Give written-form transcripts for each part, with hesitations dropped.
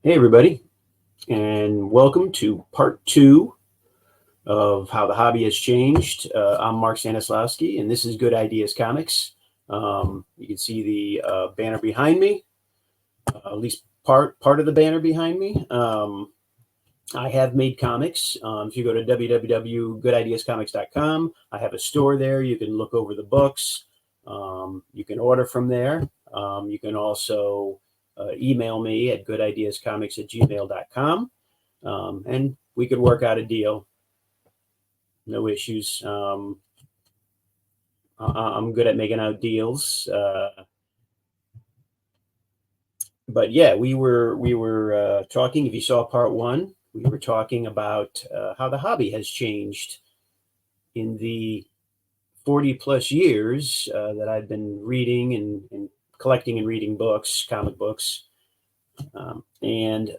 Hey, everybody, and welcome to part two of How the Hobby Has Changed. I'm Mark Stanislawski, and this is Good Ideas Comics. You can see the banner behind me, at least part of the banner behind me. I have made comics. If you go to www.goodideascomics.com, I have a store there. You can look over the books. You can order from there. You can also email me at goodideascomics@gmail.com, and we could work out a deal. No issues. I'm good at making out deals. But yeah, we were talking. If you saw part one, we were talking about how the hobby has changed in the 40 plus years that I've been reading and collecting and reading books, comic books. And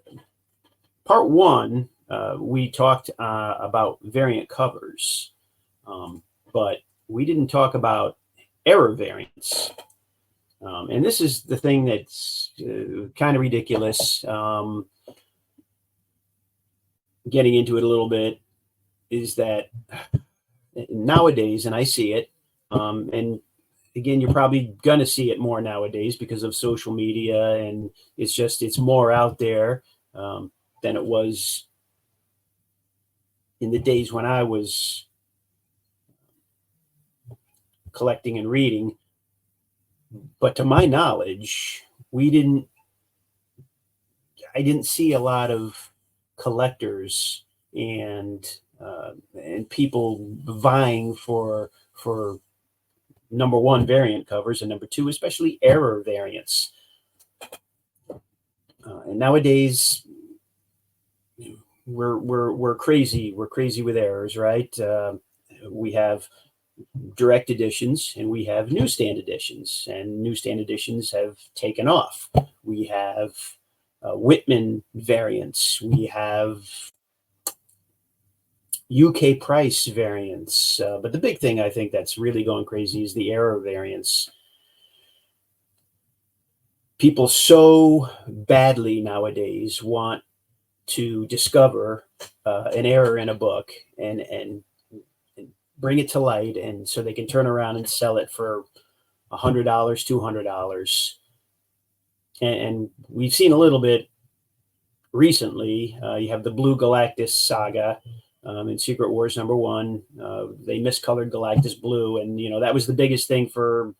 part one, we talked about variant covers, but we didn't talk about error variants. And this is the thing that's kind of ridiculous. Getting into it a little bit is that nowadays, and I see it, and again, you're probably going to see it more nowadays because of social media, and it's more out there than it was in the days when I was collecting and reading. But to my knowledge, we didn't I didn't see a lot of collectors and people vying for number one variant covers, and number two, especially error variants. And nowadays, we're crazy. We're crazy with errors, right? We have direct editions and we have newsstand editions, and newsstand editions have taken off. We have Whitman variants. We have UK price variants. But the big thing I think that's really going crazy is the error variants. People so badly nowadays want to discover an error in a book and bring it to light, and so they can turn around and sell it for $100, $200. And we've seen a little bit recently. You have the Blue Galactus saga in Secret Wars #1. They miscolored Galactus blue, and that was the biggest thing for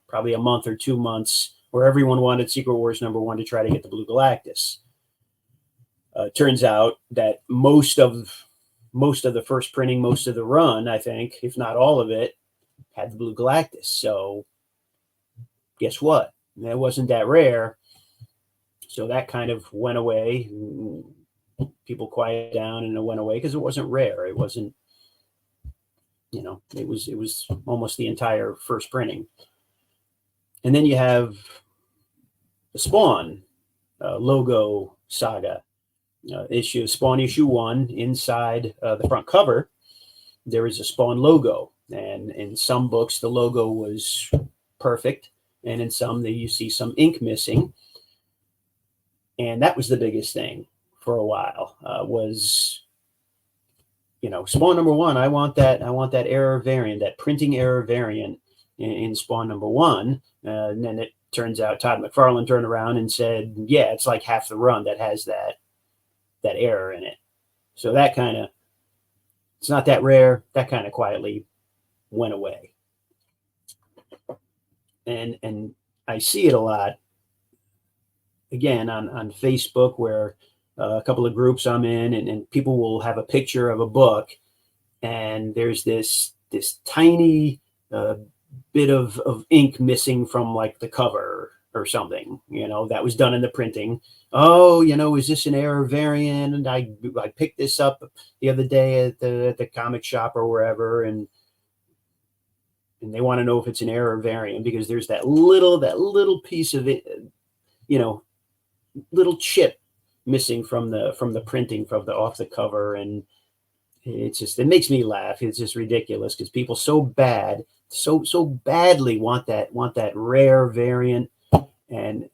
probably a month or 2 months, where everyone wanted Secret Wars #1 to try to get the Blue Galactus. Turns out that most of the first printing, most of the run, I think, if not all of it, had the Blue Galactus. So guess what? It wasn't that rare. So that kind of went away. People quieted down and it went away because it wasn't rare. It wasn't, it was almost the entire first printing. And then you have the Spawn logo saga. Spawn issue 1, inside the front cover, there is a Spawn logo. And in some books, the logo was perfect. And in some, you see some ink missing. And that was the biggest thing for a while, was, Spawn #1. I want that error variant, that printing error variant in Spawn #1. And then it turns out Todd McFarlane turned around and said, yeah, it's like half the run that has that error in it. So that kind of, it's not that rare. That kind of quietly went away. And I see it a lot, again, on Facebook, where a couple of groups I'm in, and people will have a picture of a book, and there's this tiny bit of ink missing from like the cover or something, that was done in the printing. Oh, is this an error variant? And I picked this up the other day at the comic shop or wherever, and they want to know if it's an error variant because there's that little piece of it, little chip missing from the printing, from the off the cover. And it makes me laugh. It's just ridiculous because people so badly want that rare variant, and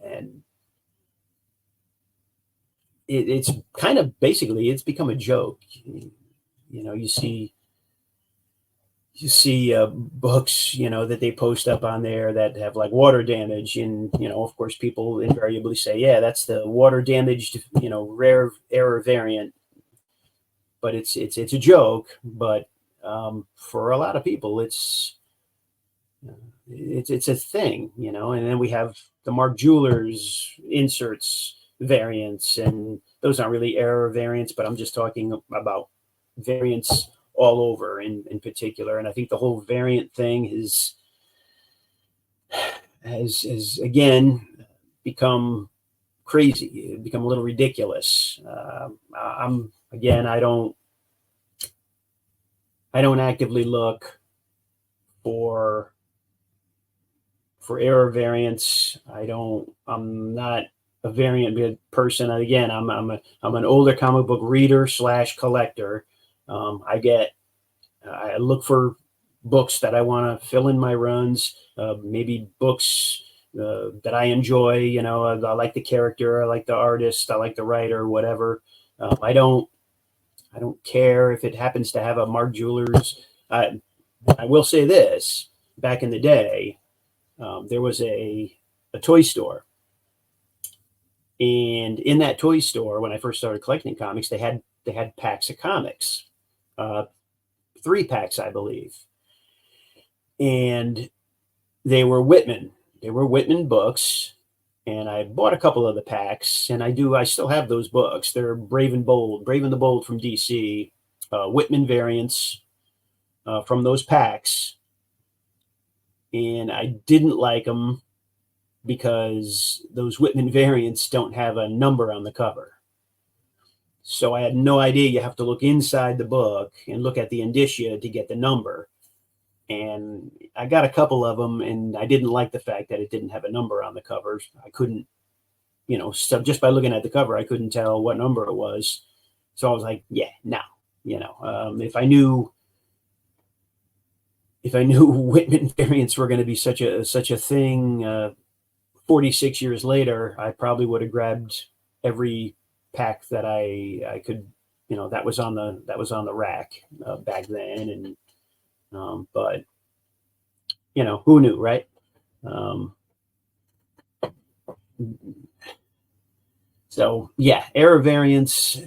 it's kind of basically it's become a joke. You know, you see books, you know, that they post up on there that have like water damage, and you know, of course, people invariably say, yeah, that's the water damaged, you know, rare error variant. But it's a joke. But for a lot of people, it's a thing, you know. And then we have the Mark Jewelers inserts variants, and those aren't really error variants, but I'm just talking about variants all over in particular. And I think the whole variant thing has again become crazy, become a little ridiculous. I'm again, I don't actively look for error variants. I'm not a variant person. Again, I'm an older comic book reader slash collector. I look for books that I want to fill in my runs. Maybe books that I enjoy. You know, I like the character, I like the artist, I like the writer, whatever. I don't care if it happens to have a Mark Jewelers. I will say this: back in the day, there was a toy store, and in that toy store, when I first started collecting comics, they had packs of comics, uh, 3 packs, I believe, and they were Whitman. They were Whitman books, and I bought a couple of the packs, and I still have those books. They're Brave and Bold, Brave and the Bold from DC, Whitman variants from those packs, and I didn't like them because those Whitman variants don't have a number on the cover. So I had no idea you have to look inside the book and look at the indicia to get the number. And I got a couple of them, and I didn't like the fact that it didn't have a number on the covers. I couldn't, you know, so just by looking at the cover, I couldn't tell what number it was. So I was like, yeah, no, you know, if I knew Whitman variants were going to be such a thing, 46 years later, I probably would have grabbed every pack that I could, you know, that was on the rack back then. And but you know, who knew, right? Um, so yeah, error variants.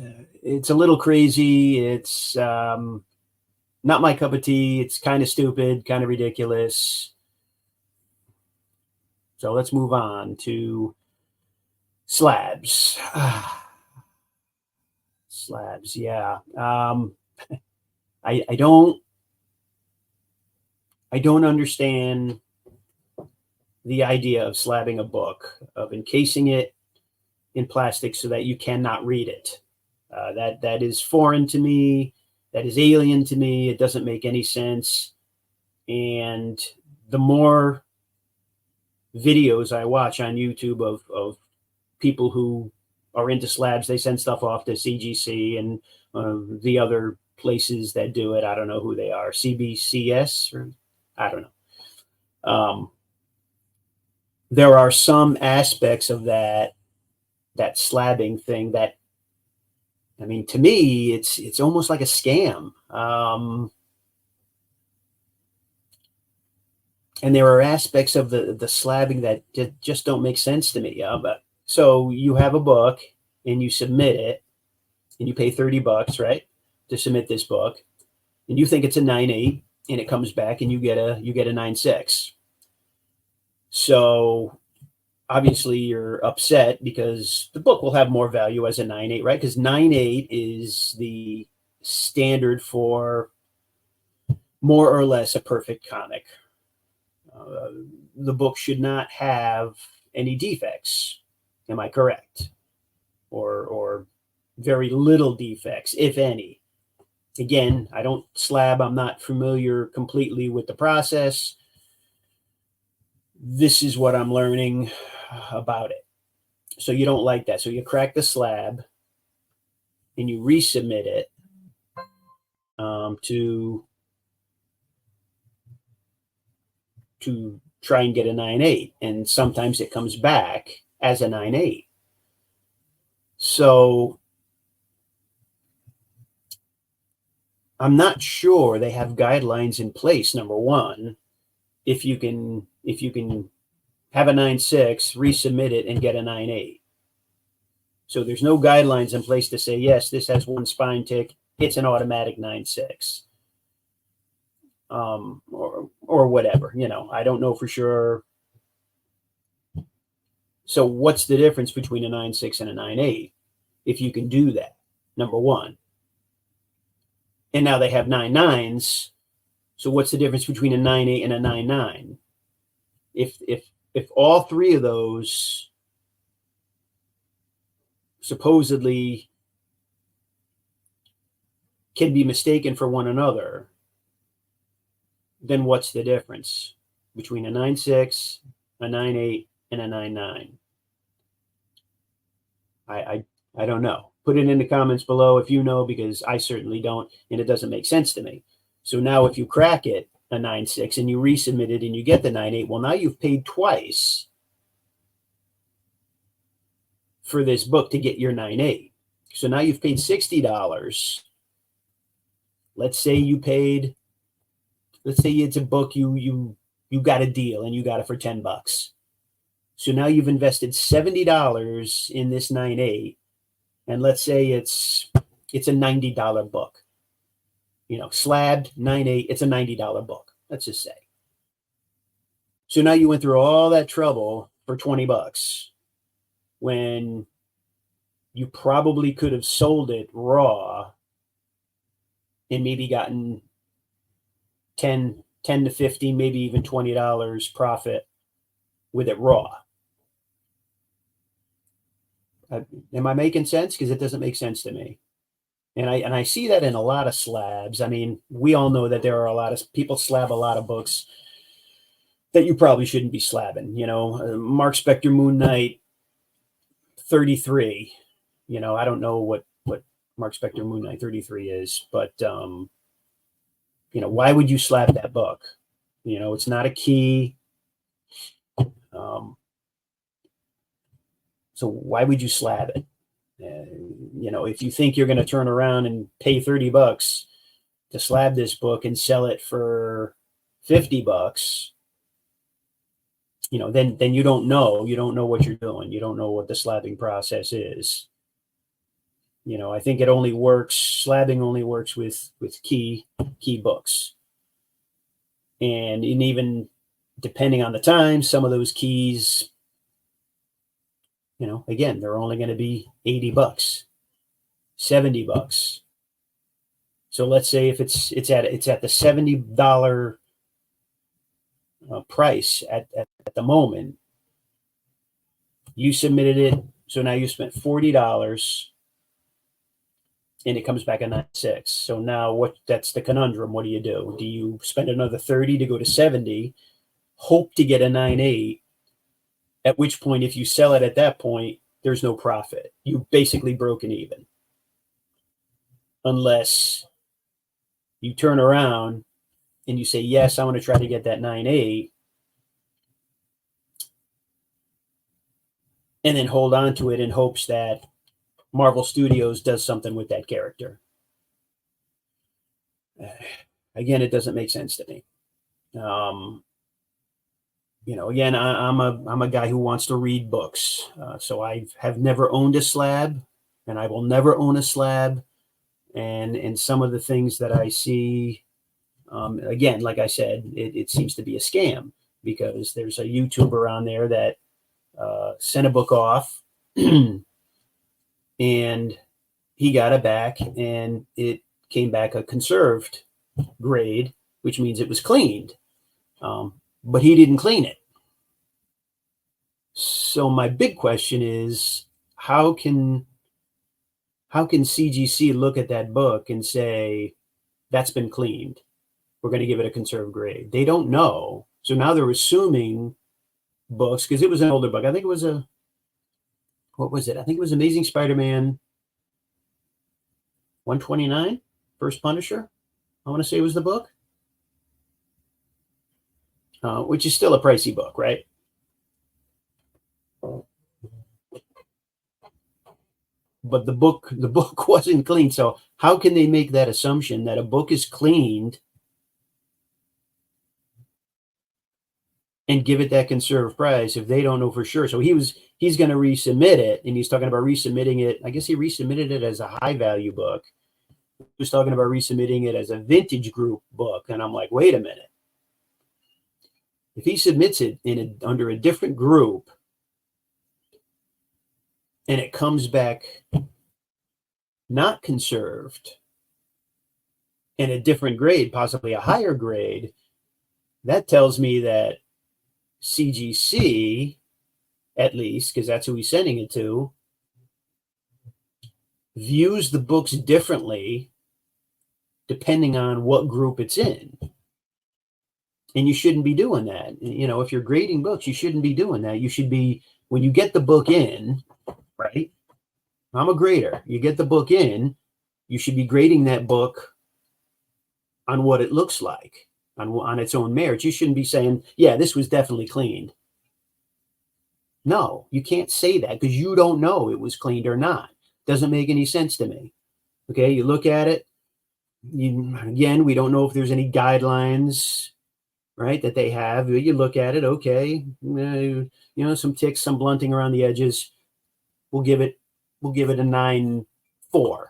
It's a little crazy. It's not my cup of tea. It's kind of stupid, kind of ridiculous. So let's move on to slabs. Slabs, yeah. I don't understand the idea of slabbing a book, of encasing it in plastic so that you cannot read it. That is foreign to me. That is alien to me. It doesn't make any sense. And the more videos I watch on YouTube of people who are into slabs, they send stuff off to CGC and the other places that do it. I don't know who they are, CBCS, or I don't know. There are some aspects of that slabbing thing that, I mean, to me, it's almost like a scam. And there are aspects of the slabbing that just don't make sense to me. But so you have a book and you submit it, and you pay $30, right, to submit this book, and you think it's a 9.8, and it comes back and you get a 9.6. So obviously you're upset because the book will have more value as a 9.8, right? Because 9.8 is the standard for more or less a perfect comic. The book should not have any defects. Am I correct? Or very little defects, if any. Again, I don't slab. I'm not familiar completely with the process. This is what I'm learning about it. So you don't like that. So you crack the slab and you resubmit it to try and get a 9.8. And sometimes it comes back as a 9.8. So I'm not sure they have guidelines in place, number one, if you can have a 9.6, resubmit it, and get a 9.8. So there's no guidelines in place to say, yes, this has one spine tick, it's an automatic 9.6. Or whatever, I don't know for sure. So what's the difference between a 9.6 and a 9.8 if you can do that, number one? And now they have 9.9s. So what's the difference between a 9.8 and a 9.9? If all three of those supposedly can be mistaken for one another, then what's the difference between a 9.6, a 9.8, and a 9.9? I don't know. Put it in the comments below if you know, because I certainly don't, and it doesn't make sense to me. So now if you crack it, a 9.6, and you resubmit it and you get the 9.8, well, now you've paid twice for this book to get your 9.8. So now you've paid $60. Let's say it's a book you got a deal and you got it for $10. So now you've invested $70 in this 9.8, and let's say it's a $90 book. Slabbed 9.8, it's a $90 book, let's just say. So now you went through all that trouble for $20 when you probably could have sold it raw and maybe gotten 10 to 15, maybe even $20 profit with it raw. Am I making sense? Because it doesn't make sense to me. And I see that in a lot of slabs. I mean, we all know that there are a lot of people slab a lot of books that you probably shouldn't be slabbing. Mark Spector Moon Knight 33. I don't know what Mark Spector Moon Knight 33 is, but why would you slab that book? It's not a key. So why would you slab it? If you think you're going to turn around and pay $30 to slab this book and sell it for $50, then you don't know what you're doing. You don't know what the slabbing process is. I think slabbing only works with key books. And even depending on the time, some of those keys, again, they're only going to be $80, $70. So let's say if it's at the $70 price at the moment, you submitted it. So now you spent $40 and it comes back a 9.6. So now that's the conundrum. What do? Do you spend another 30 to go to 70, hope to get a 9.8, at which point, if you sell it at that point, there's no profit. You've basically broken even. Unless you turn around and you say, yes, I want to try to get that 9.8, and then hold on to it in hopes that Marvel Studios does something with that character. Again, it doesn't make sense to me. Again, I'm a guy who wants to read books. So I have never owned a slab, and I will never own a slab. And some of the things that I see, again, like I said, it seems to be a scam, because there's a YouTuber on there that sent a book off and he got it back and it came back a conserved grade, which means it was cleaned. But he didn't clean it. So my big question is, how can CGC look at that book and say, that's been cleaned, we're going to give it a conserved grade? They don't know. So now they're assuming books, because it was an older book. I think it was what was it? I think it was Amazing Spider-Man 129, First Punisher. I want to say it was the book, which is still a pricey book, right? but the book wasn't clean. So how can they make that assumption that a book is cleaned and give it that conservative price if they don't know for sure? So he's going to resubmit it, and he's talking about resubmitting it. I guess he resubmitted it as a high value book. He was talking about resubmitting it as a vintage group book, and I'm like, wait a minute. If he submits it under a different group and it comes back not conserved in a different grade, possibly a higher grade, that tells me that CGC, at least, because that's who he's sending it to, views the books differently depending on what group it's in. And you shouldn't be doing that. If you're grading books, you shouldn't be doing that. You should be, when you get the book in, right? I'm a grader. You get the book in, you should be grading that book on what it looks like, on its own merits. You shouldn't be saying, yeah, this was definitely cleaned. No, you can't say that because you don't know it was cleaned or not. Doesn't make any sense to me. Okay, you look at it. Again, we don't know if there's any guidelines, right, that they have. You look at it, okay, some ticks, some blunting around the edges. We'll give it a 9.4.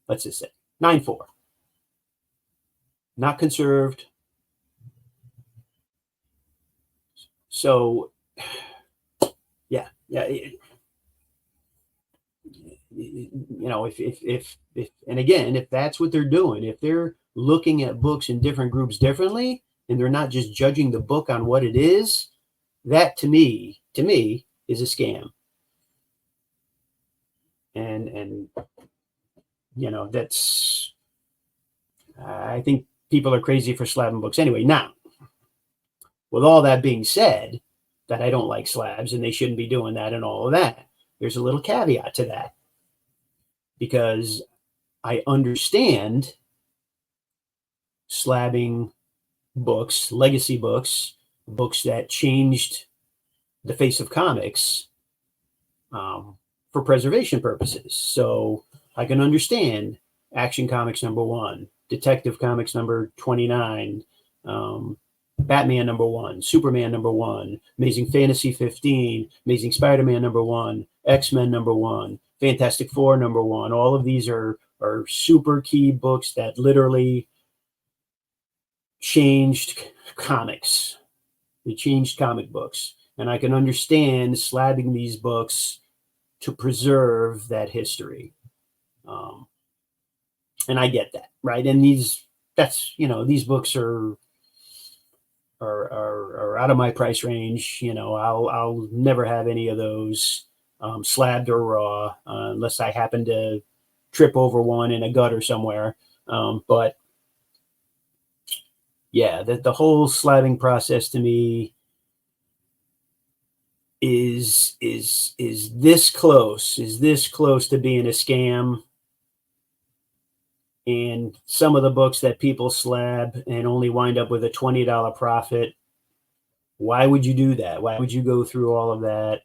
Let's just say 9.4. Not conserved. So, yeah. If and again, if that's what they're doing, if they're looking at books in different groups differently, and they're not just judging the book on what it is, that to me is a scam. And that's, I think people are crazy for slabbing books anyway. Now, with all that being said, that I don't like slabs and they shouldn't be doing that and all of that, there's a little caveat to that, because I understand slabbing books, legacy books, books that changed the face of comics, for preservation purposes. So I can understand Action Comics #1, Detective Comics number 29, Batman #1, Superman #1, Amazing Fantasy 15, Amazing Spider-Man #1, X-Men #1, Fantastic Four #1. All of these are super key books that literally changed comics. They changed comic books. And I can understand slabbing these books to preserve that history. And I get that, right? And these books are out of my price range. I'll never have any of those slabbed or raw, unless I happen to trip over one in a gutter somewhere. But yeah, the whole slabbing process to me is this close to being a scam. And some of the books that people slab and only wind up with a $20 profit, why would you do that? Why would you go through all of that?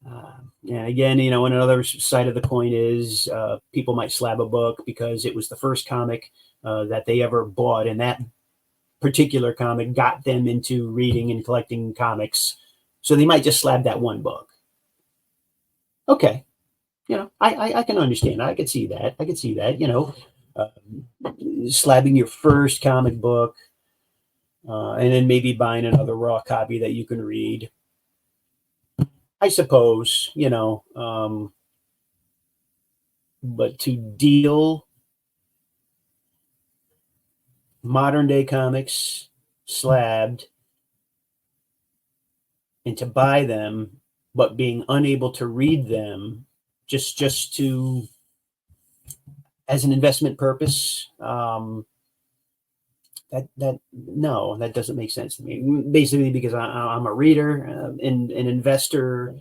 And again, and another side of the coin is people might slab a book because it was the first comic that they ever bought, and that particular comic got them into reading and collecting comics. So they might just slab that one book. Okay. I can understand. I could see that. Slabbing your first comic book, and then maybe buying another raw copy that you can read. I suppose, but to deal modern day comics slabbed and to buy them, but being unable to read them just to, as an investment purpose, no, that doesn't make sense to me. Basically, because I'm a reader, and an investor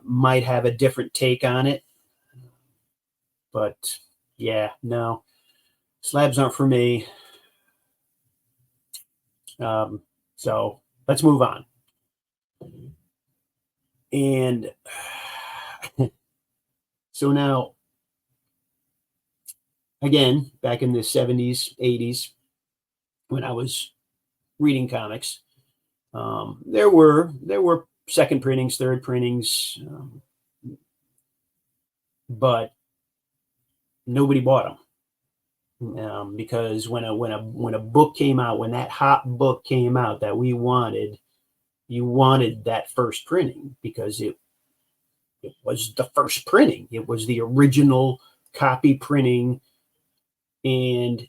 might have a different take on it. But yeah, no, slabs aren't for me. So let's move on. And So now, again, back in the 70s, 80s, when I was reading comics, there were second printings, third printings, but nobody bought them, because when a book came out, when that hot book came out that we wanted, you wanted that first printing because it was the first printing. It was the original copy printing, and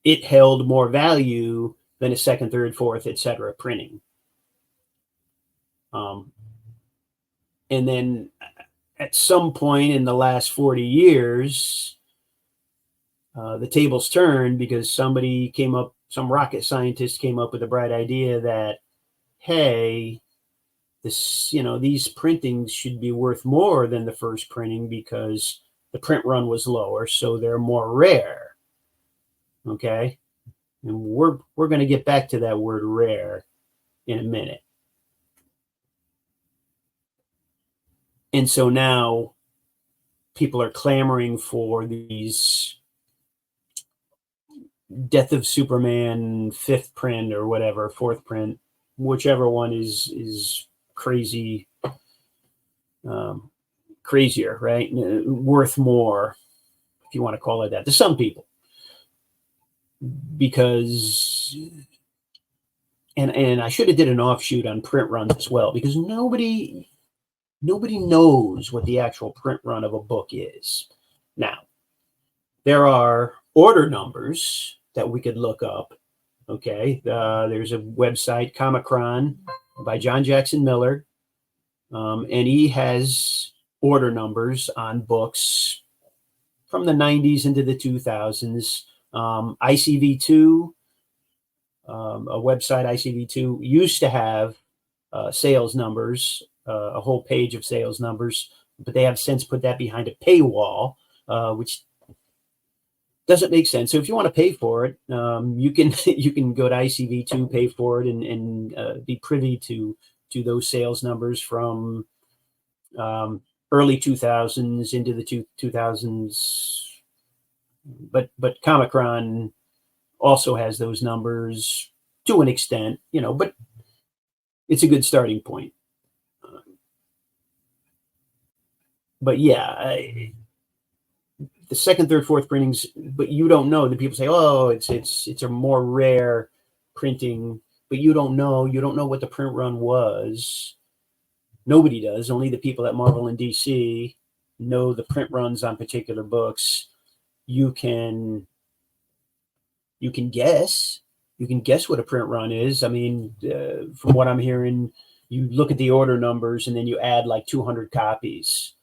it held more value than a second, third, fourth, etc. printing. Um, and then at some point in the last 40 years, the tables turned because some rocket scientist came up with a bright idea that, hey, these printings should be worth more than the first printing because the print run was lower, so they're more rare. Okay, and we're going to get back to that word rare in a minute. And so now people are clamoring for these Death of Superman fifth print or whatever, fourth print, whichever one is crazy, crazier, right? Worth more, if you want to call it that, to some people, because, and I should have did an offshoot on print runs as well, because nobody knows what the actual print run of a book is. Now, there are order numbers that we could look up. Okay, there's a website, Comicron, by John Jackson Miller, and he has order numbers on books from the 90s into the 2000s. ICV2, a website, ICV2, used to have sales numbers, a whole page of sales numbers, but they have since put that behind a paywall, which doesn't make sense. So if you want to pay for it, you can go to ICV2, pay for it, and be privy to those sales numbers from early 2000s into the 2000s. But Comicron also has those numbers to an extent, but it's a good starting point. But yeah, the second, third, fourth printings, but you don't know. The people say, "Oh, it's a more rare printing," but you don't know what the print run was. Nobody does. Only the people at Marvel and DC know the print runs on particular books. You can guess. You can guess what a print run is. I mean, from what I'm hearing, you look at the order numbers and then you add like 200 copies,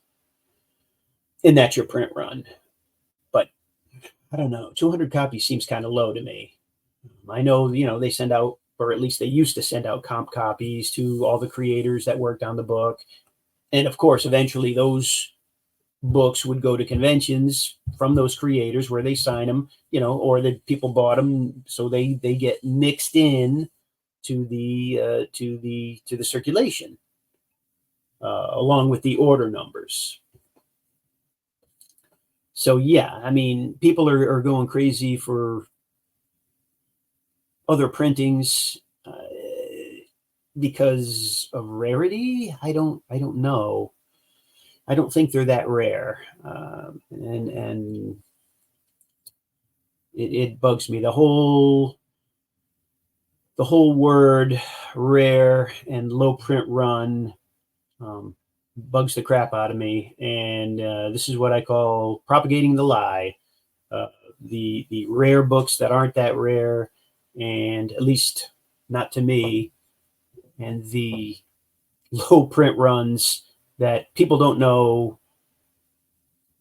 and that's your print run. But I don't know. 200 copies seems kind of low to me. I know, they send out, or at least they used to send out comp copies to all the creators that worked on the book. And of course, eventually those books would go to conventions from those creators where they sign them, or the people bought them, so they get mixed in to the circulation, along with the order numbers. So yeah, I mean, people are going crazy for other printings because of rarity. I don't know. I don't think they're that rare, and it bugs me. The whole word rare and low print run bugs the crap out of me, and this is what I call propagating the lie. The rare books that aren't that rare, and at least not to me, and the low print runs that people don't know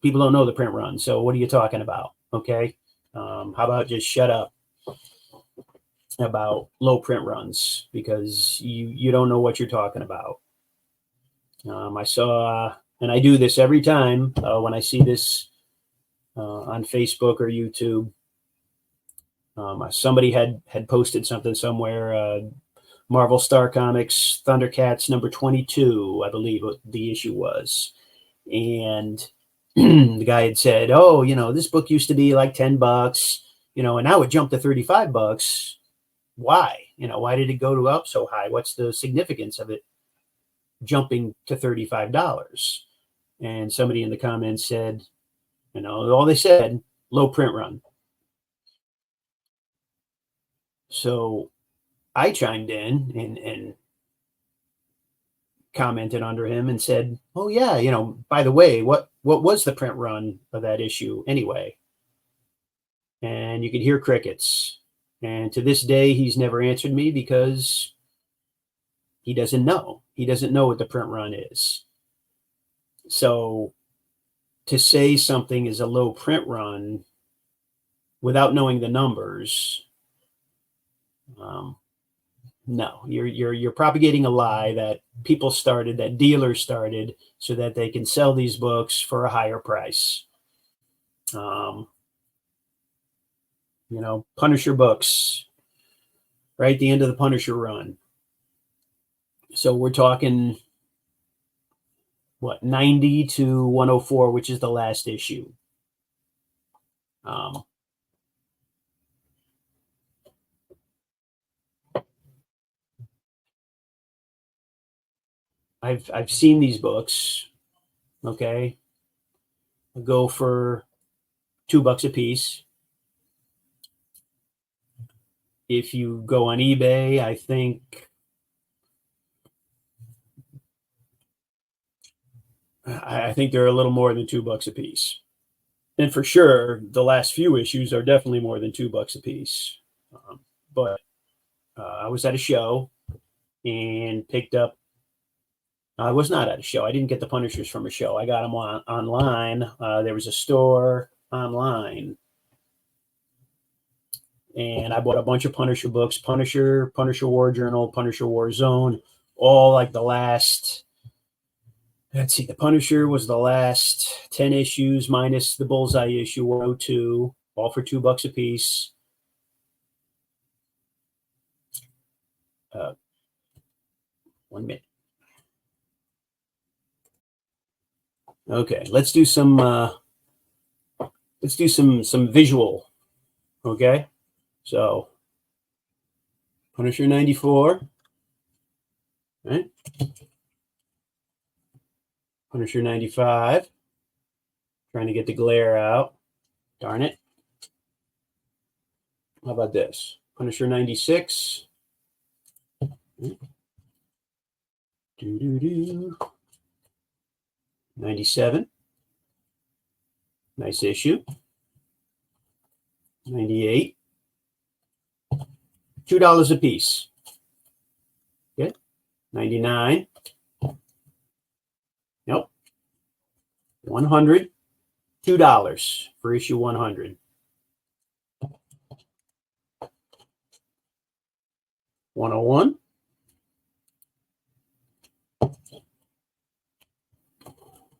the print run. So what are you talking about? Okay. How about just shut up about low print runs, because you don't know what you're talking about. I saw, and I do this every time when I see this on Facebook or YouTube. Somebody had posted something somewhere, Marvel Star Comics Thundercats number 22, I believe what the issue was. And the guy had said, oh, this book used to be like $10, and now it jumped to $35. Why? Why did it go up so high? What's the significance of it jumping to $35? And somebody in the comments said, all they said, low print run. So I chimed in and commented under him and said, oh yeah, by the way, what was the print run of that issue anyway? And you could hear crickets. And to this day, he's never answered me because he doesn't know. He doesn't know what the print run is. So to say something is a low print run without knowing the numbers, no, you're propagating a lie that people started, that dealers started, so that they can sell these books for a higher price. Punisher books, right? The end of the Punisher run. So we're talking, what, 90 to 104, which is the last issue. I've seen these books, okay, go for $2 a piece. If you go on eBay, I think they're a little more than $2 a piece. And for sure, the last few issues are definitely more than $2 a piece. But I was at a show and picked up. I was not at a show. I didn't get the Punishers from a show. I got them online. There was a store online, and I bought a bunch of Punisher books: Punisher, Punisher War Journal, Punisher War Zone, all like the last. Let's see, the Punisher was the last 10 issues minus the Bullseye issue 102, all for $2 a piece. One minute. Okay, let's do some visual. Okay, so Punisher 94, right? Punisher 95. Trying to get the glare out. Darn it. How about this? Punisher 96. Doo-doo-doo. 97. Nice issue. 98. $2 a piece. Okay. 99. Nope. 100. $2 for issue 100. 101.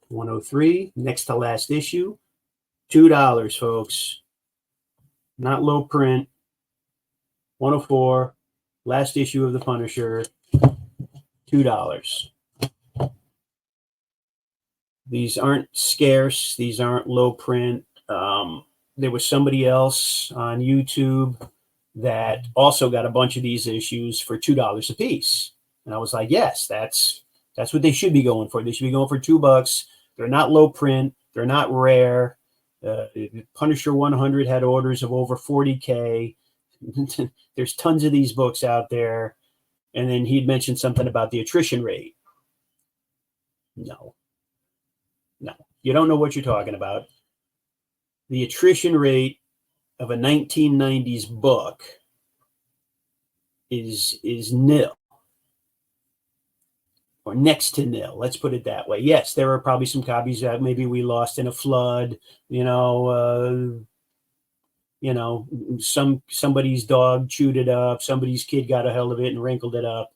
103. Next to last issue. $2, folks. Not low print. 104. Last issue of the Punisher. $2. These aren't scarce. These aren't low print. There was somebody else on YouTube that also got a bunch of these issues for $2 a piece. And I was like, yes, that's what they should be going for. They should be going for $2. They're not low print. They're not rare. Punisher 100 had orders of over 40K. There's tons of these books out there. And then he'd mentioned something about the attrition rate. No, you don't know what you're talking about. The attrition rate of a 1990s book is nil, or next to nil. Let's put it that way. Yes, there are probably some copies that maybe we lost in a flood. Somebody's dog chewed it up. Somebody's kid got a hell of it and wrinkled it up.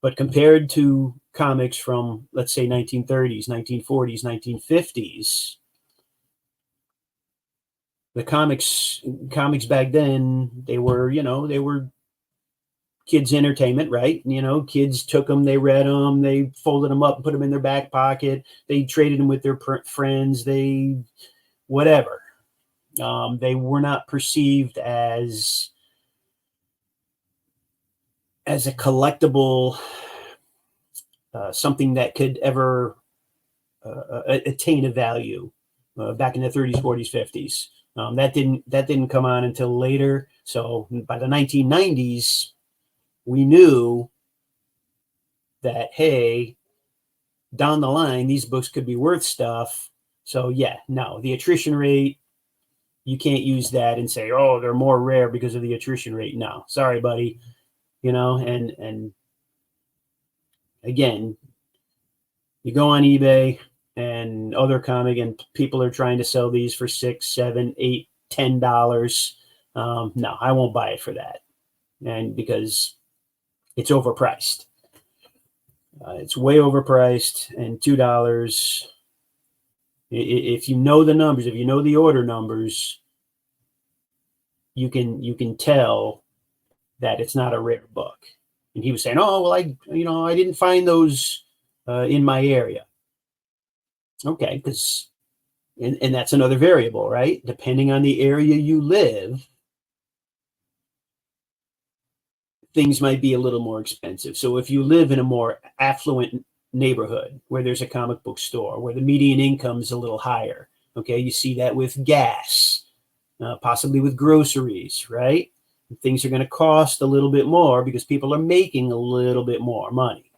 But compared to comics from, let's say, 1930s, 1940s, 1950s, the comics back then, they were kids' entertainment, right? Kids took them, they read them, they folded them up and put them in their back pocket. They traded them with their friends. They whatever. They were not perceived as a collectible, something that could ever attain a value back in the 30s, 40s, 50s. That didn't come on until later. So by the 1990s, we knew that, hey, down the line, these books could be worth stuff. So yeah, no, the attrition rate, you can't use that and say, oh, they're more rare because of the attrition rate. No, sorry, buddy. And again, you go on eBay and other comic, and people are trying to sell these for $6, $7, $8, $10. No, I won't buy it for that. And because it's overpriced. It's way overpriced, and $2. If you know the numbers, if you know the order numbers, you can tell that it's not a rare book. And he was saying, oh, well, I didn't find those in my area. Okay, because and that's another variable, right? Depending on the area you live, things might be a little more expensive. So if you live in a more affluent neighborhood where there's a comic book store, where the median income is a little higher, okay, you see that with gas, possibly with groceries, right? Things are going to cost a little bit more because people are making a little bit more money.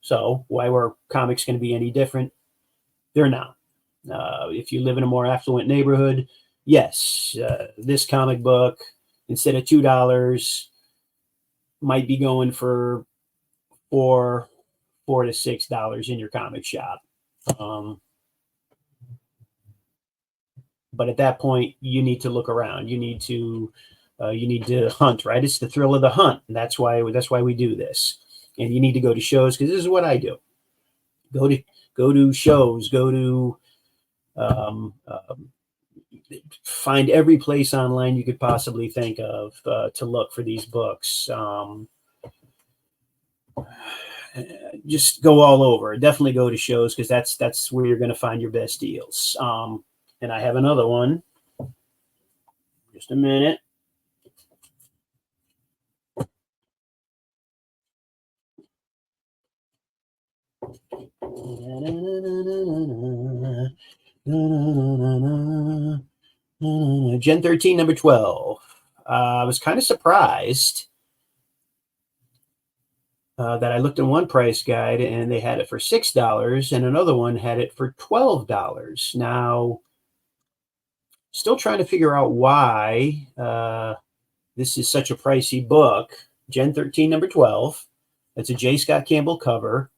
So why were comics going to be any different? They're not. If you live in a more affluent neighborhood, yes, this comic book, instead of $2, might be going for $4 to $6 in your comic shop. But at that point, you need to look around. You need to hunt, right? It's the thrill of the hunt. And that's why we do this. And you need to go to shows, because this is what I do. Go to shows. Go to find every place online you could possibly think of to look for these books. Just go all over. Definitely go to shows, because that's where you're going to find your best deals. And I have another one. Just a minute. Gen 13, number 12. I was kind of surprised that I looked in one price guide and they had it for $6, and another one had it for $12. Now, still trying to figure out why this is such a pricey book. Gen 13, number 12. It's a J. Scott Campbell cover.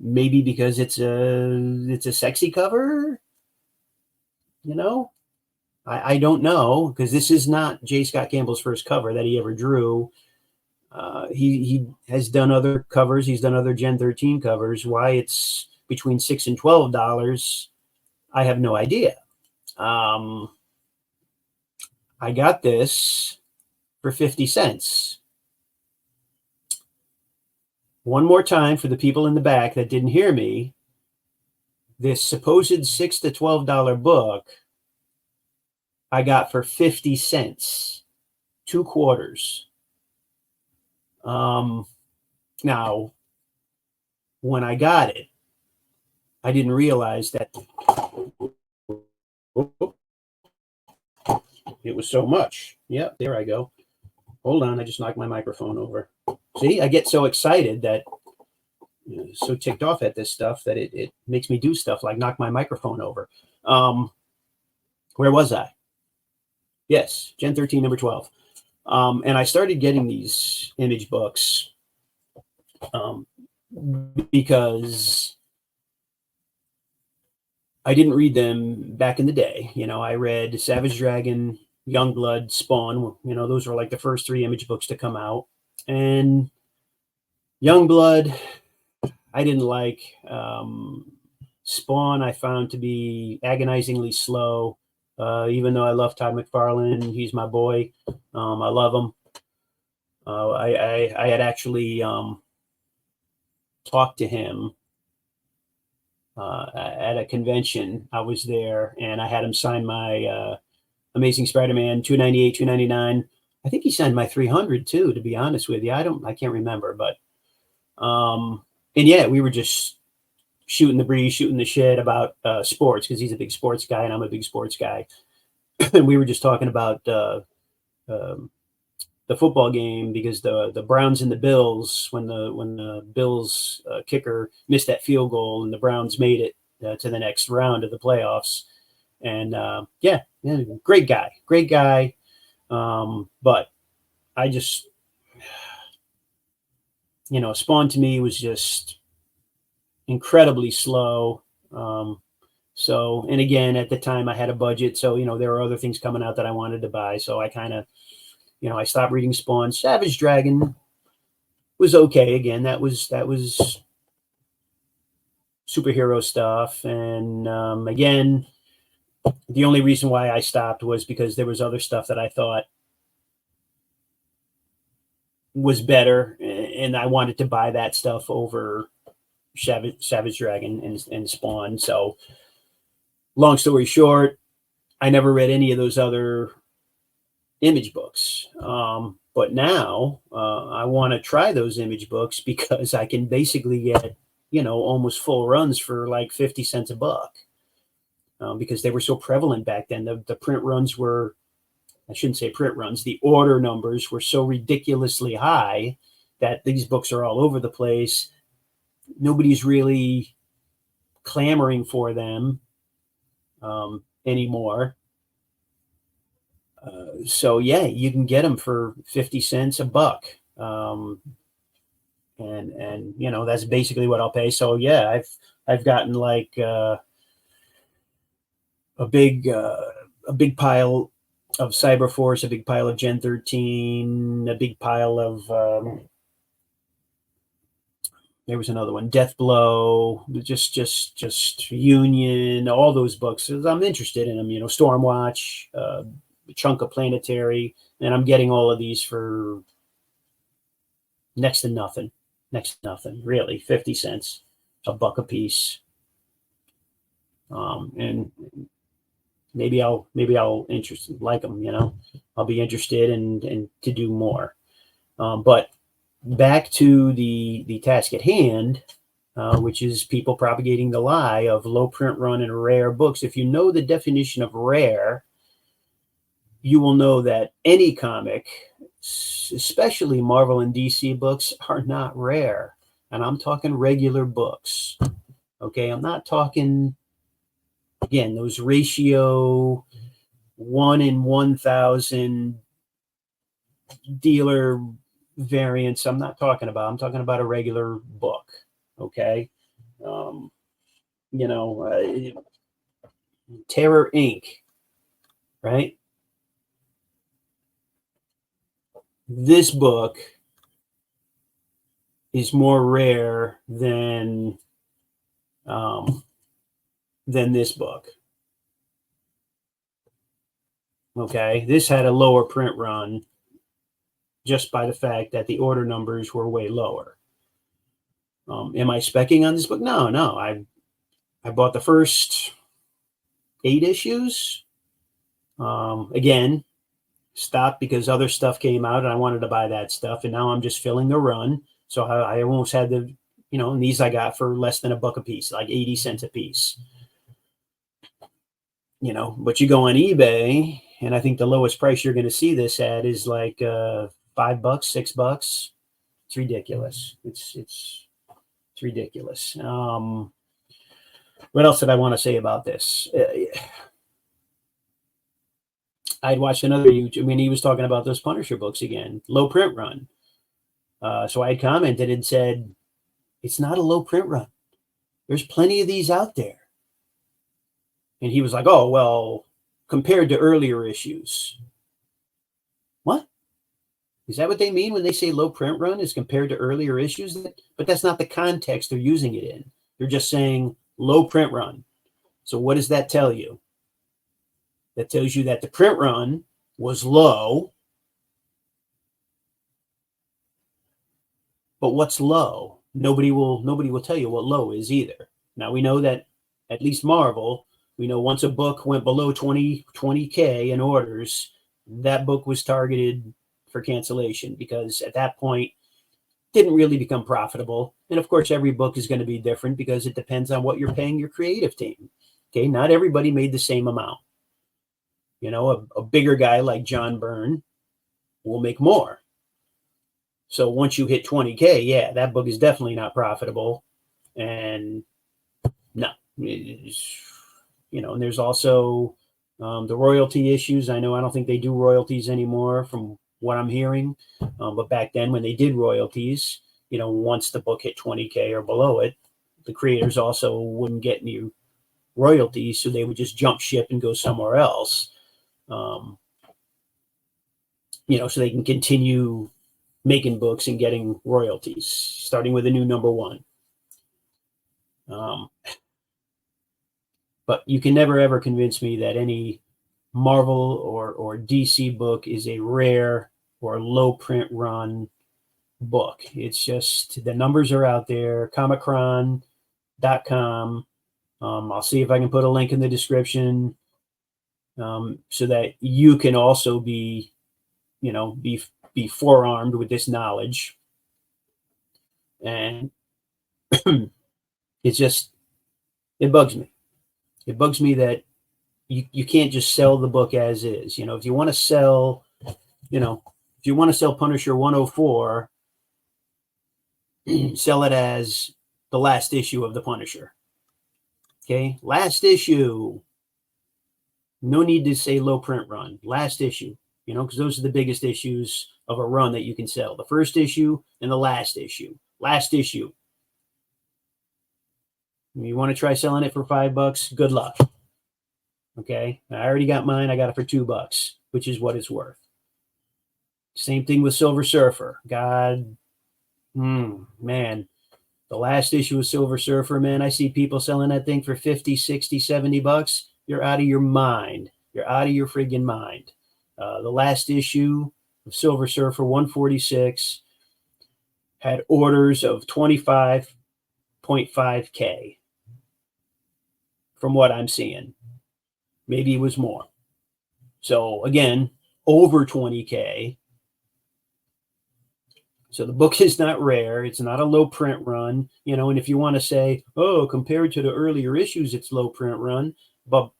Maybe because it's a sexy cover. I don't know, because this is not J. Scott Campbell's first cover that he ever drew. He has done other covers. He's done other Gen 13 covers. Why it's between $6 and $12, I have no idea. I got this for 50 cents. One more time for the people in the back that didn't hear me. This supposed $6 to $12 book I got for 50 cents, 2 quarters. Now, when I got it, I didn't realize that it was so much. Yep, there I go. Hold on, I just knocked my microphone over. See, I get so excited that, so ticked off at this stuff that it makes me do stuff like knock my microphone over. Where was I? Yes, Gen 13, number 12. And I started getting these image books because I didn't read them back in the day. I read Savage Dragon, Youngblood, Spawn. Those were like the first 3 image books to come out. And Youngblood, I didn't like. Spawn, I found to be agonizingly slow. Even though I love Todd McFarlane, he's my boy. I love him. I had actually talked to him at a convention. I was there, and I had him sign my Amazing Spider-Man 298, 299. I think he signed my 300 too, to be honest with you. I can't remember, but and yeah, we were just shooting the breeze, shooting the shit about sports, because he's a big sports guy and I'm a big sports guy. And we were just talking about um, the football game, because the Browns and the Bills, when the Bills kicker missed that field goal and the Browns made it to the next round of the playoffs. And yeah, great guy. But I just, Spawn to me was just incredibly slow. So, and again, at the time I had a budget, so there were other things coming out that I wanted to buy. So I kind of, I stopped reading Spawn. Savage Dragon was okay. Again, that was superhero stuff. And again, the only reason why I stopped was because there was other stuff that I thought was better, and I wanted to buy that stuff over Savage Dragon and Spawn. So long story short, I never read any of those other Image books. But now I want to try those Image books, because I can basically get, almost full runs for like 50 cents a buck, because they were so prevalent back then. The print runs were, I shouldn't say print runs, the order numbers were so ridiculously high that these books are all over the place. Nobody's really clamoring for them anymore. So yeah, you can get them for 50 cents a buck. And that's basically what I'll pay. So yeah, I've gotten like a big pile of Cyberforce, a big pile of Gen 13, a big pile of there was another one, Death Blow, just Union, all those books. I'm interested in them. Stormwatch, a chunk of Planetary, and I'm getting all of these for next to nothing, really. 50 cents, a buck a piece. And maybe I'll like them. I'll be interested and to do more. But back to the task at hand, which is people propagating the lie of low print run and rare books. If you know the definition of rare, you will know that any comic, especially Marvel and DC books, are not rare. And I'm talking regular books. Okay, I'm not talking, again, those ratio 1 in 1,000 dealer variants. I'm talking about a regular book. Okay. Terror Inc., right? This book is more rare than this book. Okay, this had a lower print run just by the fact that the order numbers were way lower. Am I specking on this book? No. I bought the first 8 issues. Again, stopped because other stuff came out and I wanted to buy that stuff, and now I'm just filling the run. So I almost had to, and these I got for less than a buck a piece, like 80 cents a piece. But you go on eBay, and I think the lowest price you're going to see this at is like $5, $6. It's ridiculous. It's ridiculous. What else did I want to say about this? I'd watched another YouTube. I mean, he was talking about those Punisher books again, low print run. So I had commented and said, it's not a low print run. There's plenty of these out there. And he was like, oh, well, compared to earlier issues. What? Is that what they mean when they say low print run is compared to earlier issues? But that's not the context they're using it in. They're just saying low print run. So what does that tell you? That tells you that the print run was low But what's low? Nobody will tell you what low is either. Now we know that at least Marvel, we know once a book went below 20K in orders, that book was targeted for cancellation, because at that point didn't really become profitable. And of course, every book is going to be different because it depends on what you're paying your creative team. Okay, not everybody made the same amount. You know, a bigger guy like John Byrne will make more. So once you hit 20K, yeah, that book is definitely not profitable. And no, and there's also the royalty issues. I don't think they do royalties anymore from what I'm hearing. But back then when they did royalties, once the book hit 20K or below it, the creators also wouldn't get any royalties. So they would just jump ship and go somewhere else. So they can continue making books and getting royalties, starting with a new number one. But you can never, ever convince me that any Marvel or DC book is a rare or low print run book. It's just the numbers are out there, comichron.com. I'll see if I can put a link in the description so that you can also be forearmed with this knowledge. And it bugs me. It bugs me that you can't just sell the book as is. If you want to sell, Punisher 104, sell it as the last issue of the Punisher. Okay, last issue. No need to say low print run. Last issue, because those are the biggest issues of a run that you can sell. The first issue and the last issue. Last issue. You want to try selling it for $5? Good luck. Okay, I already got mine. I got it for $2, which is what it's worth. Same thing with Silver Surfer. God, man, the last issue of Silver Surfer, man, I see people selling that thing for $50, $60, $70. You're out of your mind. You're out of your friggin' mind. The last issue of Silver Surfer 146 had orders of 25.5K. From what I'm seeing. Maybe it was more. So again, over 20K. So the book is not rare. It's not a low print run, and if you want to say, oh, compared to the earlier issues, it's low print run. But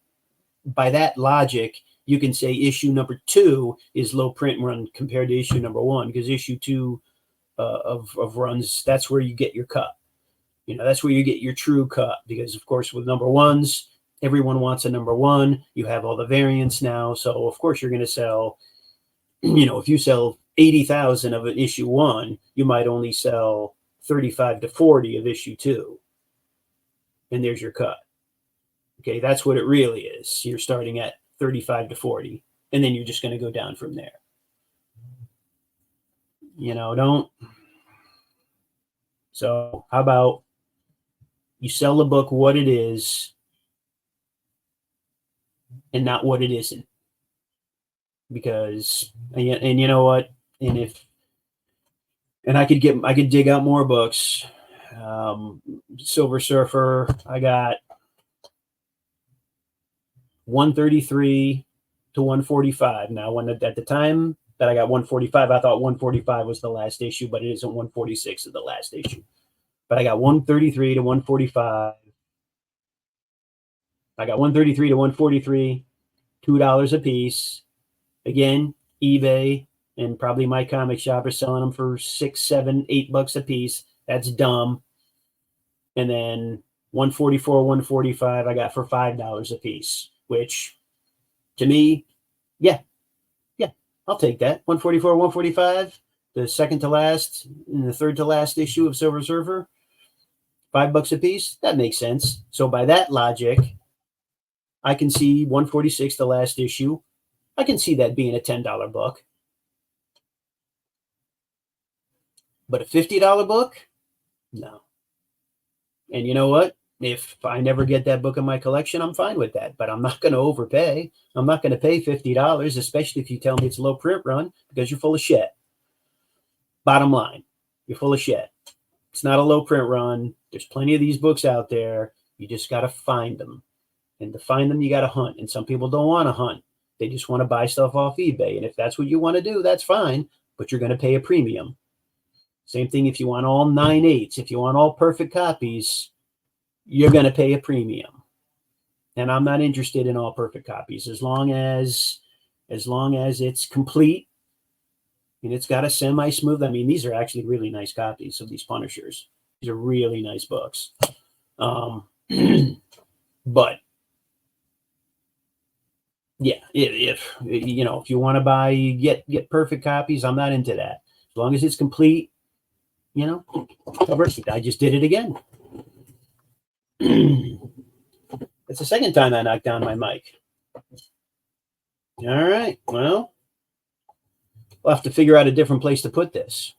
by that logic, you can say issue number 2 is low print run compared to issue number 1, because issue 2 of runs, that's where you get your cut. That's where you get your true cut, because of course with number ones, everyone wants a number 1. You have all the variants now. So of course you're going to sell, if you sell 80,000 of an issue 1, you might only sell 35 to 40 of issue 2. And there's your cut. Okay. That's what it really is. You're starting at 35 to 40, and then you're just going to go down from there. So how about you sell the book what it is and not what it isn't? Because, and you know what? And I could dig out more books. Silver Surfer, I got 133 to 145. Now, at the time that I got 145, I thought 145 was the last issue, but it isn't. 146 is the last issue. But I got 133 to 145. I got 133 to 143, $2 a piece. Again, eBay and probably my comic shop are selling them for $6, $7, $8 a piece. That's dumb. And then 144, 145, I got for $5 a piece, which to me, yeah, I'll take that. 144, 145, the second to last and the third to last issue of Silver Surfer, $5 a piece. That makes sense. So by that logic, I can see 146, the last issue. I can see that being a $10 book. But a $50 book? No. And you know what? If I never get that book in my collection, I'm fine with that. But I'm not going to overpay. I'm not going to pay $50, especially if you tell me it's a low print run, because you're full of shit. Bottom line. you're full of shit. It's not a low print run. There's plenty of these books out there. You just got to find them. And to find them, you got to hunt. And some people don't want to hunt. They just want to buy stuff off eBay. And if that's what you want to do, that's fine. But you're going to pay a premium. Same thing if you want all 9/8. If you want all perfect copies, you're going to pay a premium. And I'm not interested in all perfect copies. As long as it's complete and it's got a semi-smooth. I mean, these are actually really nice copies of these Punishers. These are really nice books. But yeah, if you want to buy, get perfect copies, I'm not into that. As long as it's complete, I just did it again. It's the second time I knocked down my mic. All right, well, we'll have to figure out a different place to put this,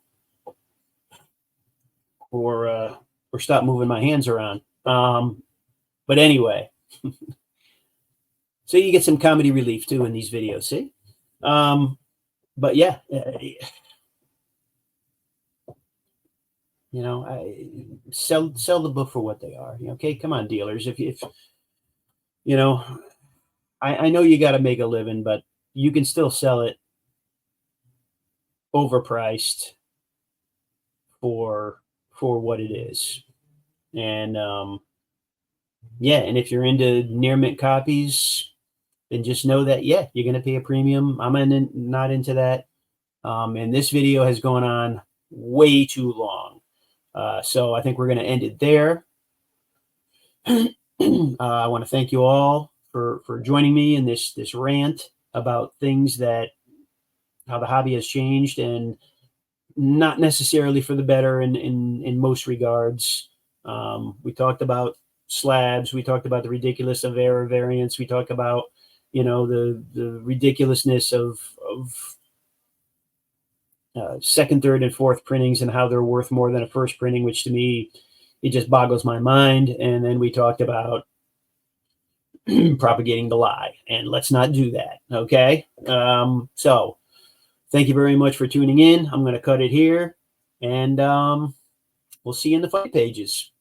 or stop moving my hands around. But anyway, so you get some comedy relief too in these videos, see? But yeah, sell the book for what they are. Okay, come on, dealers. If I know you got to make a living, but you can still sell it overpriced for what it is. And yeah, and if you're into near mint copies, then just know that you're going to pay a premium. I'm not into that. And this video has gone on way too long. So I think we're going to end it there. I want to thank you all for joining me in this rant about things how the hobby has changed, and not necessarily for the better in most regards. We talked about slabs. We talked about the ridiculous of error variants. We talked about, the ridiculousness of second, third, and fourth printings and how they're worth more than a first printing, which to me, it just boggles my mind. And then we talked about propagating the lie, and let's not do that. Okay. So thank you very much for tuning in. I'm going to cut it here, and we'll see you in the fight pages.